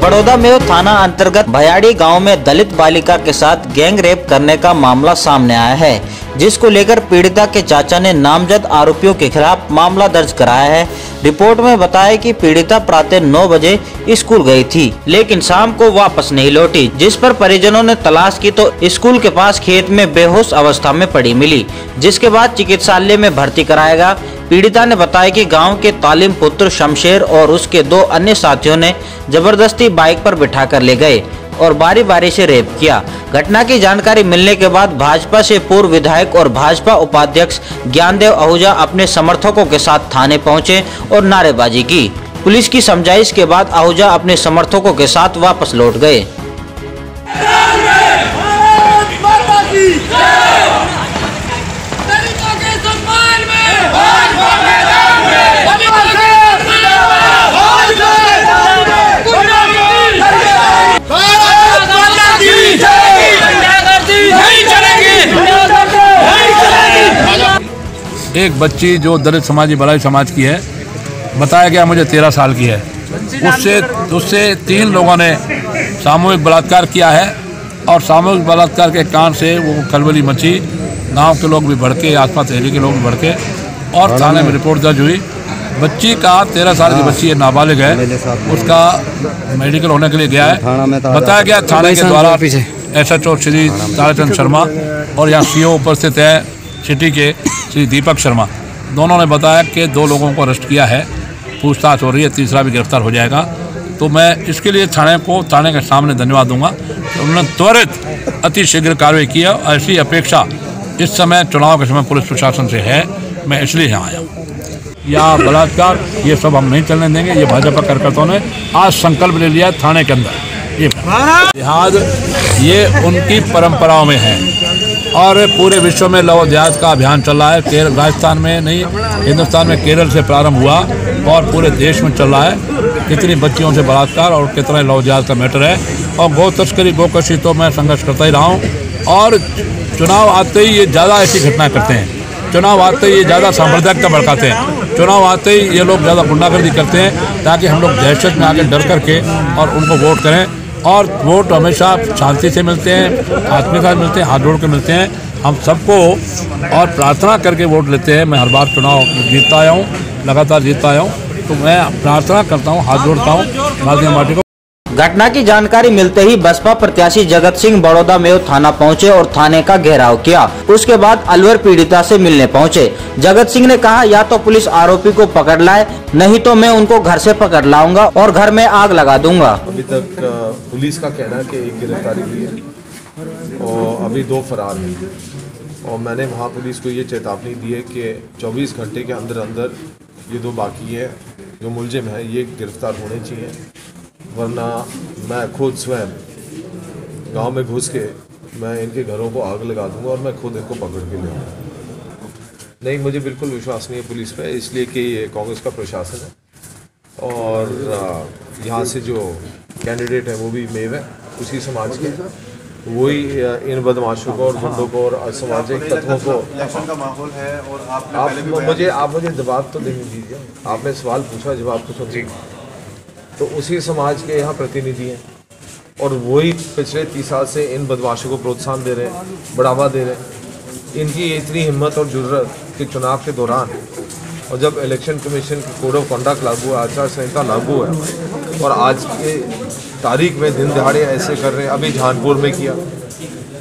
बड़ौदा में थाना अंतर्गत भयाड़ी गांव में दलित बालिका के साथ गैंग रेप करने का मामला सामने आया है, जिसको लेकर पीड़िता के चाचा ने नामजद आरोपियों के खिलाफ मामला दर्ज कराया है। रिपोर्ट में बताया कि पीड़िता प्रातः 9 बजे स्कूल गई थी, लेकिन शाम को वापस नहीं लौटी, जिस पर परिजनों ने तलाश की तो स्कूल के पास खेत में बेहोश अवस्था में पड़ी मिली, जिसके बाद चिकित्सालय में भर्ती कराया गया। पीड़िता ने बताया कि गांव के तालिम पुत्र शमशेर और उसके 2 अन्य साथियों ने जबरदस्ती बाइक पर बिठाकर ले गए और बारी बारी से रेप किया। घटना की जानकारी मिलने के बाद भाजपा से पूर्व विधायक और भाजपा उपाध्यक्ष ज्ञानदेव आहूजा अपने समर्थकों के साथ थाने पहुंचे और नारेबाजी की। पुलिस की समझाइश के बाद आहूजा अपने समर्थकों के साथ वापस लौट गए। एक बच्ची जो दलित समाजी भलाई समाज की है, बताया गया मुझे 13 साल की है, उससे 3 लोगों ने सामूहिक बलात्कार किया है और सामूहिक बलात्कार के कारण से वो खलबली मची। गांव के लोग भी भड़के, आसपास एरिया के लोग भी भड़के और थाने में रिपोर्ट दर्ज हुई। बच्ची का 13 साल की बच्ची है, नाबालिग है, उसका मेडिकल होने के लिए गया है। बताया गया थाने के द्वारा SHO श्री ताराचंद शर्मा और यहाँ CO उपस्थित है सिटी के श्री दीपक शर्मा, दोनों ने बताया कि 2 लोगों को अरेस्ट किया है, पूछताछ हो रही है, तीसरा भी गिरफ्तार हो जाएगा। तो मैं इसके लिए थाने के सामने धन्यवाद दूंगा कि उन्होंने त्वरित अतिशीघ्र कार्रवाई की है। ऐसी अपेक्षा इस समय चुनाव के समय पुलिस प्रशासन से है, मैं इसलिए यहाँ आया हूँ। या बलात्कार ये सब हम नहीं चलने देंगे। ये भाजपा कार्यकर्ताओं ने आज संकल्प ले लिया थाने के अंदर। ये जिहाद ये उनकी परंपराओं में है और पूरे विश्व में लव जिहाद का अभियान चल रहा है। राजस्थान में नहीं, हिंदुस्तान में केरल से प्रारंभ हुआ और पूरे देश में चल रहा है। कितनी बच्चियों से बलात्कार और कितना लव जिहाद का मैटर है। और गौ तस्करी, गोकशी तो मैं संघर्ष करता ही रहा हूँ और चुनाव आते ही ये ज़्यादा ऐसी घटनाएं करते हैं। चुनाव आते ही ये ज़्यादा सांप्रदायिकता भड़काते हैं। चुनाव आते ही ये लोग ज़्यादा गुंडागर्दी करते हैं ताकि हम लोग दहशत में आके डर करके और उनको वोट करें। और वोट हमेशा शांति से मिलते हैं, आत्मीय साथ मिलते हैं, हाथ जोड़ के मिलते हैं। हम सबको और प्रार्थना करके वोट लेते हैं। मैं हर बार चुनाव जीतता आया हूँ, लगातार जीतता आया हूँ, तो मैं प्रार्थना करता हूँ, हाथ जोड़ता हूँ भारतीय पार्टी को। घटना की जानकारी मिलते ही बसपा प्रत्याशी जगत सिंह बड़ौदा में थाना पहुंचे और थाने का घेराव किया। उसके बाद अलवर पीड़िता से मिलने पहुंचे। जगत सिंह ने कहा, या तो पुलिस आरोपी को पकड़ लाए, नहीं तो मैं उनको घर से पकड़ लाऊंगा और घर में आग लगा दूंगा। अभी तक पुलिस का कहना है कि 1 गिरफ्तारी हुई है और अभी 2 फरार हैं। और मैंने वहाँ पुलिस को ये चेतावनी दी है कि 24 घंटे के अंदर अंदर ये 2 बाकी है जो मुलजिम है, ये गिरफ्तार होने चाहिए, वरना मैं खुद स्वयं गांव में घुस के मैं इनके घरों को आग लगा दूंगा और मैं खुद इनको पकड़ के ले आऊँगा। नहीं, मुझे बिल्कुल विश्वास नहीं है पुलिस पे, इसलिए कि ये कांग्रेस का प्रशासन है और यहाँ से जो कैंडिडेट है वो भी मेव है उसी समाज के, वही इन बदमाशों को और गुंडों को और असामाजिक तत्वों को इलेक्शन का माहौल है। और आप मुझे जवाब तो देने दीजिए। आपने सवाल पूछा, जवाब तो सुनिए। तो उसी समाज के यहाँ प्रतिनिधि हैं और वही पिछले 30 साल से इन बदमाशों को प्रोत्साहन दे रहे हैं, बढ़ावा दे रहे हैं। इनकी इतनी हिम्मत और जुर्रत कि चुनाव के दौरान और जब इलेक्शन कमीशन की कोड ऑफ कंडक्ट लागू है, आचार संहिता लागू है और आज के तारीख में दिन दहाड़े ऐसे कर रहे हैं। अभी जहानपुर में किया,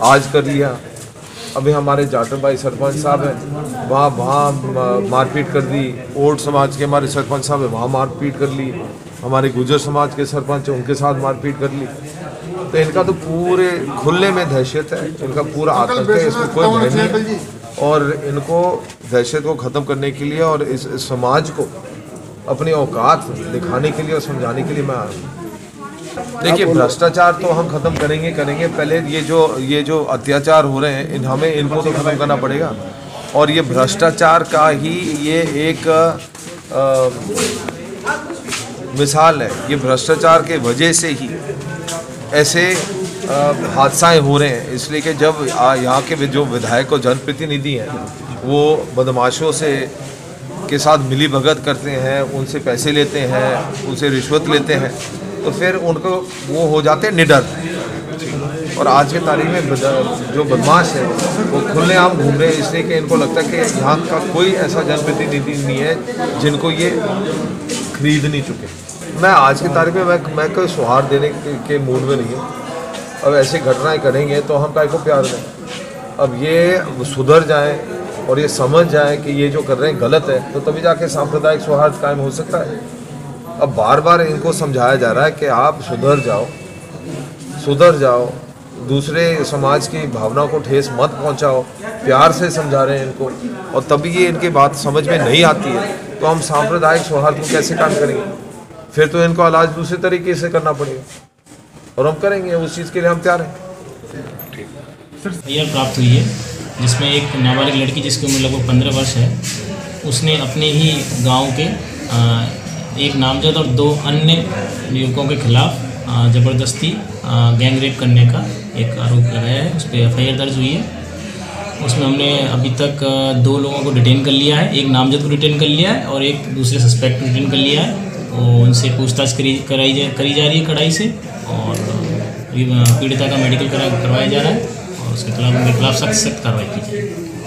आज कर लिया। अभी हमारे जाटन भाई सरपंच साहब हैं, वहाँ मारपीट कर दी। ओल्ड समाज के हमारे सरपंच साहब हैं, वहाँ मारपीट कर ली। हमारे गुजर समाज के सरपंच हैं, उनके साथ मारपीट कर ली। तो इनका तो पूरे खुले में दहशत है, इनका पूरा आतंक है, इसमें कोई भय नहीं है। और इनको दहशत को ख़त्म करने के लिए और इस समाज को अपनी औकात दिखाने के लिए और समझाने के लिए मैं आया हूँ। देखिए, भ्रष्टाचार तो हम ख़त्म करेंगे। पहले ये जो अत्याचार हो रहे हैं हमें इनको तो ख़त्म करना पड़ेगा। और ये भ्रष्टाचार का ही ये एक मिसाल है। ये भ्रष्टाचार के वजह से ही ऐसे हादसाएं हो रहे हैं, इसलिए कि जब यहाँ के जो विधायक और जनप्रतिनिधि हैं वो बदमाशों से के साथ मिली भगत करते हैं, उनसे पैसे लेते हैं, उनसे रिश्वत लेते हैं, तो फिर उनको वो हो जाते हैं निडर। और आज के तारीख में जो बदमाश है वो खुलेआम घूम रहे हैं, इसलिए कि इनको लगता है कि यहाँ का कोई ऐसा जनप्रतिनिधि नहीं है जिनको ये खरीद नहीं चुके। मैं आज की तारीख में मैं कोई सौहार्द देने के मूड में नहीं हूँ। अब ऐसी घटनाएं करेंगे तो हम काय को प्यार दें। अब ये सुधर जाएं और ये समझ जाएं कि ये जो कर रहे हैं गलत है, तो तभी जाके सांप्रदायिक सौहार्द कायम हो सकता है। अब बार बार इनको समझाया जा रहा है कि आप सुधर जाओ, दूसरे समाज की भावना को ठेस मत पहुंचाओ, प्यार से समझा रहे हैं इनको, और तभी ये इनकी बात समझ में नहीं आती है तो हम सांप्रदायिक सौहार्द को कैसे काम करेंगे? फिर तो इनको इलाज दूसरे तरीके से करना पड़ेगा और हम करेंगे, उस चीज़ के लिए हम तैयार हैं। एफआईआर प्राप्त हुई है जिसमें एक नाबालिग लड़की जिसकी उम्र लगभग 15 वर्ष है, उसने अपने ही गांव के एक नामजद और 2 अन्य युवकों के खिलाफ ज़बरदस्ती गैंग रेप करने का एक आरोप लगाया है। उस पर एफआईआर दर्ज हुई है। उसमें हमने अभी तक 2 लोगों को डिटेन कर लिया है, एक नामजद को डिटेन कर लिया है और एक दूसरे सस्पेक्ट को डिटेन कर लिया है। तो उनसे पूछताछ करी जा रही है कड़ाई से, और पीड़िता का मेडिकल करवाया जा रहा है और उसके खिलाफ उनके खिलाफ सख्त कार्रवाई की जाएगी।